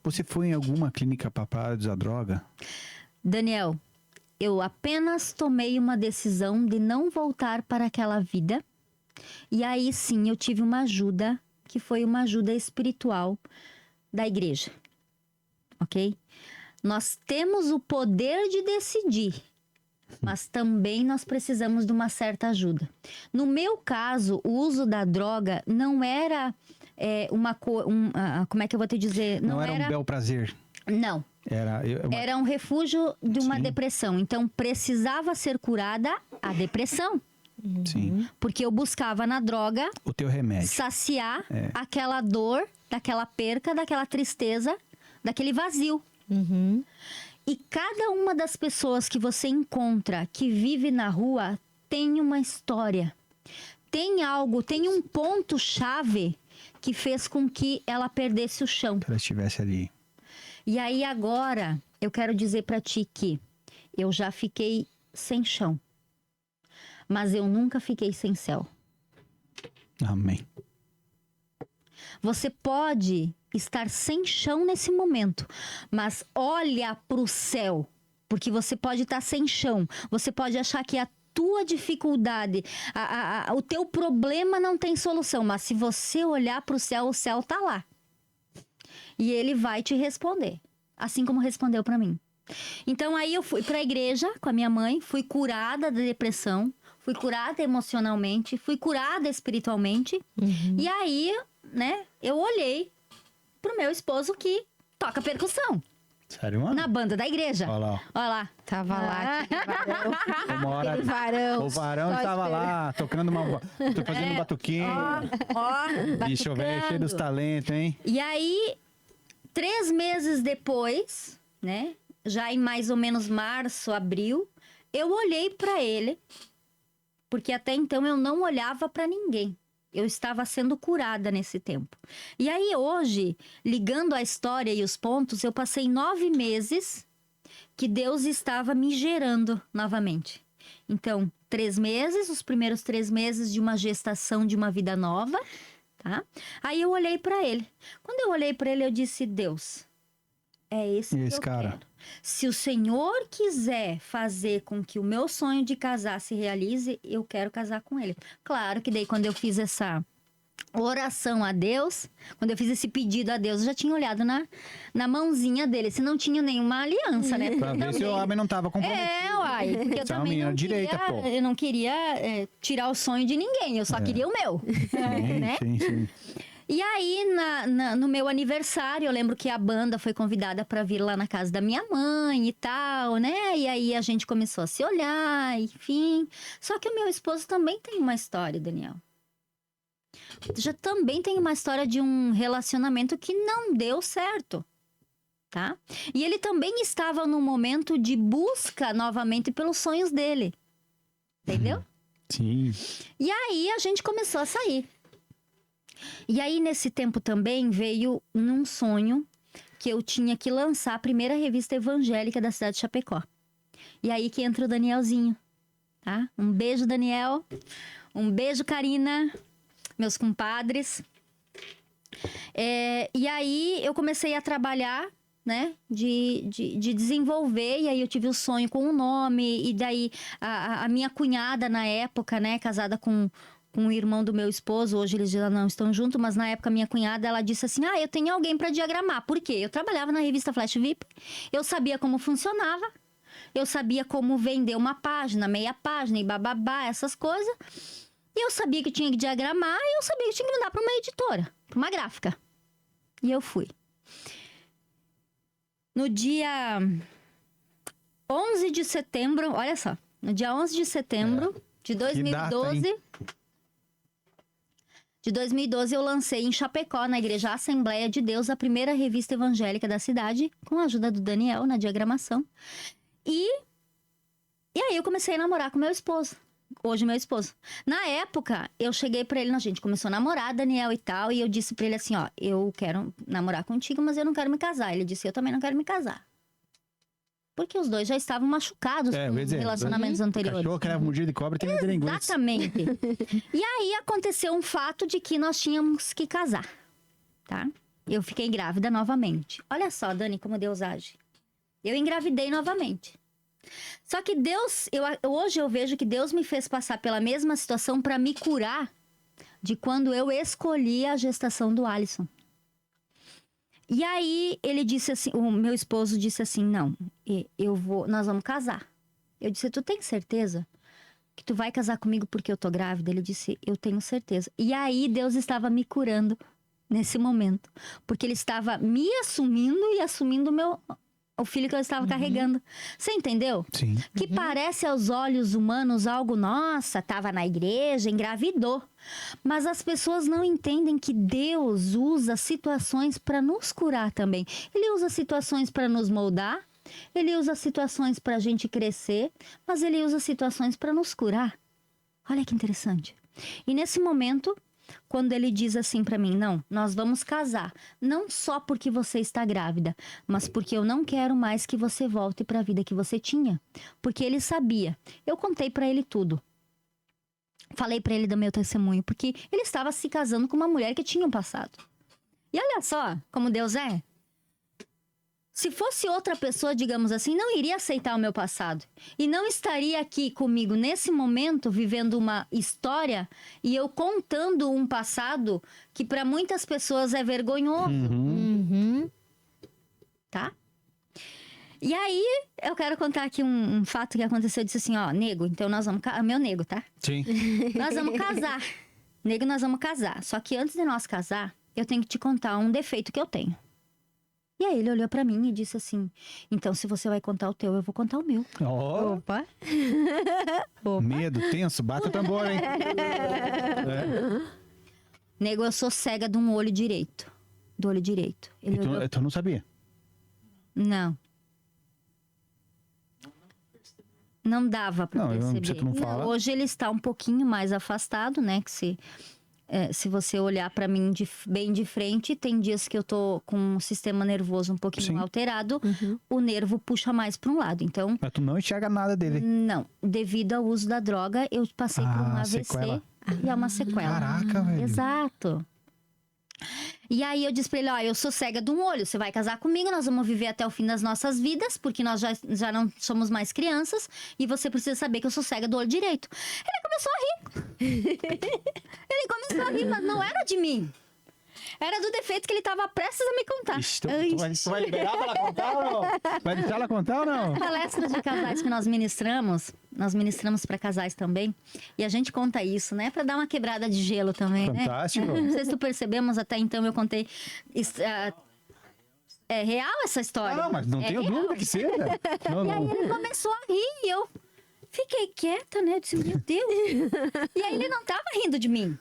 Você foi em alguma clínica para parar de usar droga? Daniel, eu apenas tomei uma decisão de não voltar para aquela vida. E aí sim eu tive uma ajuda, que foi uma ajuda espiritual da igreja. Ok? Nós temos o poder de decidir, mas também nós precisamos de uma certa ajuda. No meu caso, o uso da droga não era como é que eu vou te dizer? Não era um bel prazer. Não. Era um refúgio de uma depressão. Então, precisava ser curada a depressão. Sim. Porque eu buscava na droga o teu remédio saciar aquela dor, daquela perca, daquela tristeza, daquele vazio. E cada uma das pessoas que você encontra que vive na rua tem uma história. Tem algo, tem um ponto-chave que fez com que ela perdesse o chão. Que ela estivesse ali. E aí agora, eu quero dizer pra ti que eu já fiquei sem chão. Mas eu nunca fiquei sem céu. Amém. Você pode estar sem chão nesse momento, mas olha pro céu, porque você pode estar sem chão. Você pode achar que a tua dificuldade, o teu problema não tem solução, mas se você olhar pro céu, o céu tá lá. E ele vai te responder, assim como respondeu pra mim. Então aí eu fui pra igreja com a minha mãe, fui curada da depressão, fui curada emocionalmente, fui curada espiritualmente. E aí, né, eu olhei pro meu esposo que toca percussão. Sério, mano? Na banda da igreja. Olha lá. Olha lá. Tava lá. Uma hora, Aquele varão. o varão estava lá, tocando fazendo batuquinho. Bicho, velho, cheio dos talentos, hein? E aí, 3 meses depois, né, já em mais ou menos março, abril, eu olhei pra ele, porque até então eu não olhava pra ninguém. Eu estava sendo curada nesse tempo. E aí hoje, ligando a história e os pontos, eu passei 9 meses que Deus estava me gerando novamente. Então, 3 meses, os primeiros 3 meses de uma gestação de uma vida nova, tá? Aí eu olhei para ele. Quando eu olhei para ele, eu disse, Deus, é esse que eu quero. Se o Senhor quiser fazer com que o meu sonho de casar se realize, eu quero casar com ele. Claro que daí quando eu fiz essa oração a Deus, quando eu fiz esse pedido a Deus, eu já tinha olhado na mãozinha dele, se não tinha nenhuma aliança, né? Pra ver se o homem não tava comprometido. Uai, porque eu também não direita, queria, eu não queria tirar o sonho de ninguém, eu só queria o meu. Né? Sim. E aí, no meu aniversário, eu lembro que a banda foi convidada para vir lá na casa da minha mãe e tal, né? E aí a gente começou a se olhar, enfim. Só que o meu esposo também tem uma história, Daniel. Já também tem uma história de um relacionamento que não deu certo, tá? E ele também estava num momento de busca novamente pelos sonhos dele. Entendeu? Sim. E aí a gente começou a sair. E aí, nesse tempo também, veio num sonho que eu tinha que lançar a primeira revista evangélica da cidade de Chapecó. E aí que entra o Danielzinho, tá? Um beijo, Daniel. Um beijo, Karina. Meus compadres. E aí, eu comecei a trabalhar, né? De desenvolver. E aí, eu tive o sonho com o nome. E daí, a minha cunhada, na época, né? Casada com o irmão do meu esposo, hoje eles já não estão juntos, mas na época minha cunhada, ela disse assim, eu tenho alguém para diagramar. Por quê? Eu trabalhava na revista Flash VIP, eu sabia como funcionava, eu sabia como vender uma página, meia página e bababá, essas coisas, e eu sabia que tinha que diagramar, e eu sabia que tinha que mandar para uma editora, para uma gráfica. E eu fui. No dia 11 de setembro, olha só, no dia 11 de setembro de 2012... De 2012, eu lancei em Chapecó, na Igreja Assembleia de Deus, a primeira revista evangélica da cidade, com a ajuda do Daniel na diagramação. E aí eu comecei a namorar com meu esposo. Hoje, meu esposo. Na época, eu cheguei pra ele, a gente começou a namorar, Daniel e tal, e eu disse pra ele assim, eu quero namorar contigo, mas eu não quero me casar. Ele disse, eu também não quero me casar. Porque os dois já estavam machucados com relacionamentos anteriores. Cachorro, cravo, mordido de cobra, tem linguiça. Exatamente. E aí aconteceu um fato de que nós tínhamos que casar, tá? eu fiquei grávida novamente. Olha só, Dani, como Deus age. Eu engravidei novamente. Só que Deus, hoje eu vejo que Deus me fez passar pela mesma situação para me curar de quando eu escolhi a gestação do Alisson. E aí ele disse assim, o meu esposo disse assim, não, nós vamos casar. Eu disse, tu tem certeza que tu vai casar comigo porque eu tô grávida? Ele disse, eu tenho certeza. E aí Deus estava me curando nesse momento, porque ele estava me assumindo e assumindo o filho que eu estava carregando. Você entendeu? Sim. Que parece aos olhos humanos algo, nossa, estava na igreja, engravidou. Mas as pessoas não entendem que Deus usa situações para nos curar também. Ele usa situações para nos moldar, ele usa situações para a gente crescer, mas ele usa situações para nos curar. Olha que interessante. E nesse momento, quando ele diz assim para mim, não, nós vamos casar, não só porque você está grávida, mas porque eu não quero mais que você volte para a vida que você tinha. Porque ele sabia. Eu contei para ele tudo. Falei para ele do meu testemunho, porque ele estava se casando com uma mulher que tinha um passado. E olha só como Deus é. Se fosse outra pessoa, digamos assim, não iria aceitar o meu passado. E não estaria aqui comigo nesse momento, vivendo uma história e eu contando um passado que para muitas pessoas é vergonhoso. Tá? E aí, eu quero contar aqui um fato que aconteceu. Eu disse assim, ó, nego, então nós vamos... Meu nego, tá? Sim. Nós vamos casar. Nego, nós vamos casar. Só que antes de nós casar, eu tenho que te contar um defeito que eu tenho. E aí ele olhou pra mim e disse assim, então se você vai contar o teu, eu vou contar o meu. Ó, Opa. medo, tenso, bate o tambor, hein? É. Nego, eu sou cega de um olho direito. Do olho direito. E Ele olhou... tu não sabia? Não. Não dava pra perceber. Se tu não fala... Hoje ele está um pouquinho mais afastado, né? Que se você olhar pra mim bem de frente, tem dias que eu tô com o sistema nervoso um pouquinho alterado, o nervo puxa mais pra um lado. Então, Mas tu não enxerga nada dele. não. Devido ao uso da droga, eu passei por um AVC sequela. e é uma sequela. Caraca, velho. Exato. E aí eu disse pra ele, ó, eu sou cega de um olho, você vai casar comigo, nós vamos viver até o fim das nossas vidas, porque nós já não somos mais crianças, e você precisa saber que eu sou cega do olho direito. Ele começou a rir. Ele começou a rir, mas não era de mim. Era do defeito que ele estava prestes a me contar. Ixi, tu vai liberar pra ela contar ou não? Vai deixar ela contar ou não? Palestras de casais que nós ministramos para casais também, e a gente conta isso, né? Para dar uma quebrada de gelo também, Fantástico. né? Não sei se tu percebemos, até então eu contei... é real essa história? Não, mas não tenho dúvida que seja. Não, E aí não. ele começou a rir e eu fiquei quieta, né? Eu disse, meu Deus. E aí ele não estava rindo de mim.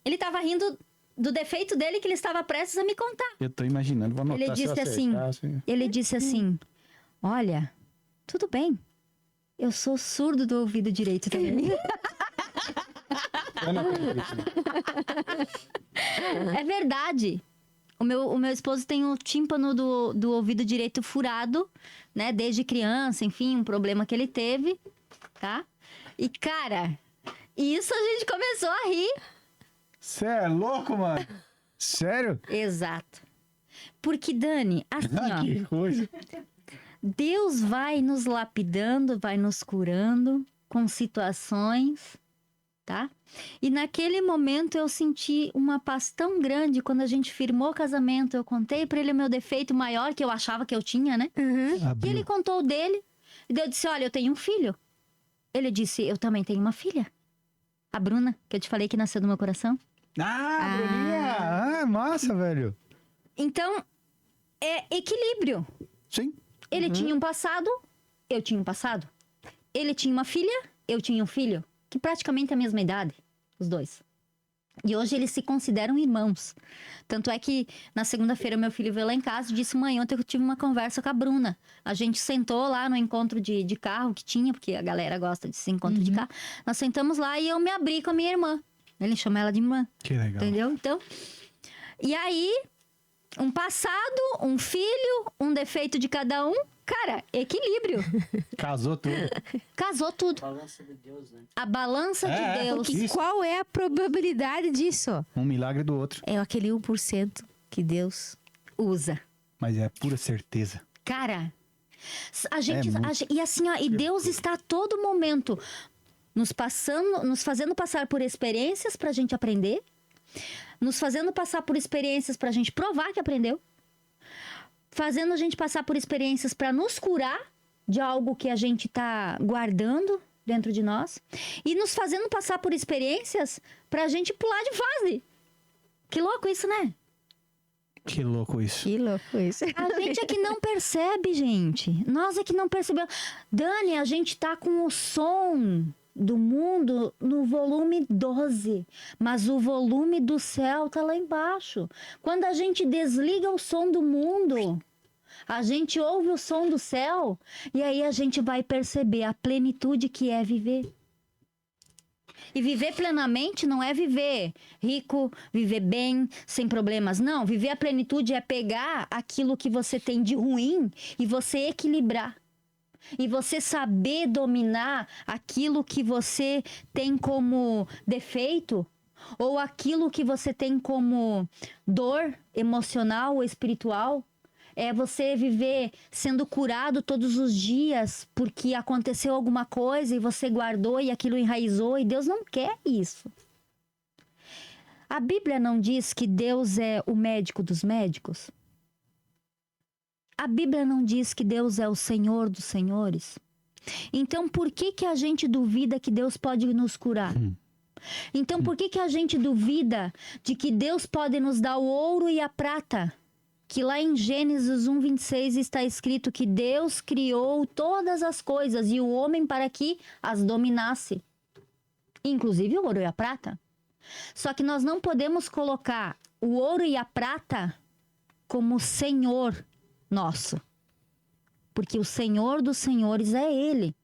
Ele estava rindo do defeito dele que ele estava prestes a me contar. Eu tô imaginando, vou anotar. Ele se eu disse assim, acertar, ele disse assim, olha, tudo bem, eu sou surdo do ouvido direito também. Eu não acredito. É verdade. O meu esposo tem o tímpano do ouvido direito furado, né? Desde criança, enfim, um problema que ele teve, tá? E, cara, isso a gente começou a rir. Você é louco, mano? Sério? Exato. Porque, Dani, assim, ó, Que coisa. Deus vai nos lapidando, vai nos curando com situações, tá? E naquele momento eu senti uma paz tão grande quando a gente firmou o casamento. Eu contei pra ele o meu defeito maior que eu achava que eu tinha, né? E ele contou o dele. E daí eu disse, olha, eu tenho um filho. Ele disse, eu também tenho uma filha. A Bruna, que eu te falei que nasceu do meu coração. Bruninha! Ah, massa, velho. Então, é equilíbrio. Sim. Ele tinha um passado, eu tinha um passado. Ele tinha uma filha, eu tinha um filho. Que praticamente é a mesma idade, os dois. E hoje eles se consideram irmãos. Tanto é que na segunda-feira meu filho veio lá em casa e disse, mãe, ontem eu tive uma conversa com a Bruna. A gente sentou lá no encontro de carro que tinha, porque a galera gosta desse encontro de carro. Nós sentamos lá e eu me abri com a minha irmã. Ele chama ela de irmã. Que legal. Entendeu? Então, e aí, um passado, um filho, um defeito de cada um. Cara, equilíbrio. Casou tudo. Casou tudo. A balança de Deus, né? A balança de Deus. Isso. Qual é a probabilidade disso? Um milagre do outro. É aquele 1% que Deus Usa. Mas é pura certeza. Cara, a gente, muito. e assim, ó, e Deus está a todo momento nos fazendo passar por experiências pra gente aprender, nos fazendo passar por experiências pra gente provar que aprendeu, fazendo a gente passar por experiências pra nos curar de algo que a gente tá guardando dentro de nós, e nos fazendo passar por experiências pra gente pular de fase. Que louco isso, né? Que louco isso. Que louco isso. A gente é que não percebe, gente. Nós é que não percebemos. Dani, a gente tá com o som do mundo no volume 12, mas o volume do céu tá lá embaixo. Quando a gente desliga o som do mundo, a gente ouve o som do céu e aí a gente vai perceber a plenitude que é viver. E viver plenamente não é viver rico, viver bem, sem problemas. Não, viver a plenitude é pegar aquilo que você tem de ruim e você equilibrar. E você saber dominar aquilo que você tem como defeito ou aquilo que você tem como dor emocional ou espiritual. É você viver sendo curado todos os dias porque aconteceu alguma coisa e você guardou e aquilo enraizou, e Deus não quer isso. A Bíblia não diz que Deus é o médico dos médicos? A Bíblia não diz que Deus é o Senhor dos senhores? Então por que a gente duvida que Deus pode nos curar? Então por que a gente duvida de que Deus pode nos dar o ouro e a prata? Que lá em Gênesis 1:26 está escrito que Deus criou todas as coisas e o homem para que as dominasse. Inclusive o ouro e a prata. Só que nós não podemos colocar o ouro e a prata como Senhor nosso. Porque o Senhor dos senhores é Ele.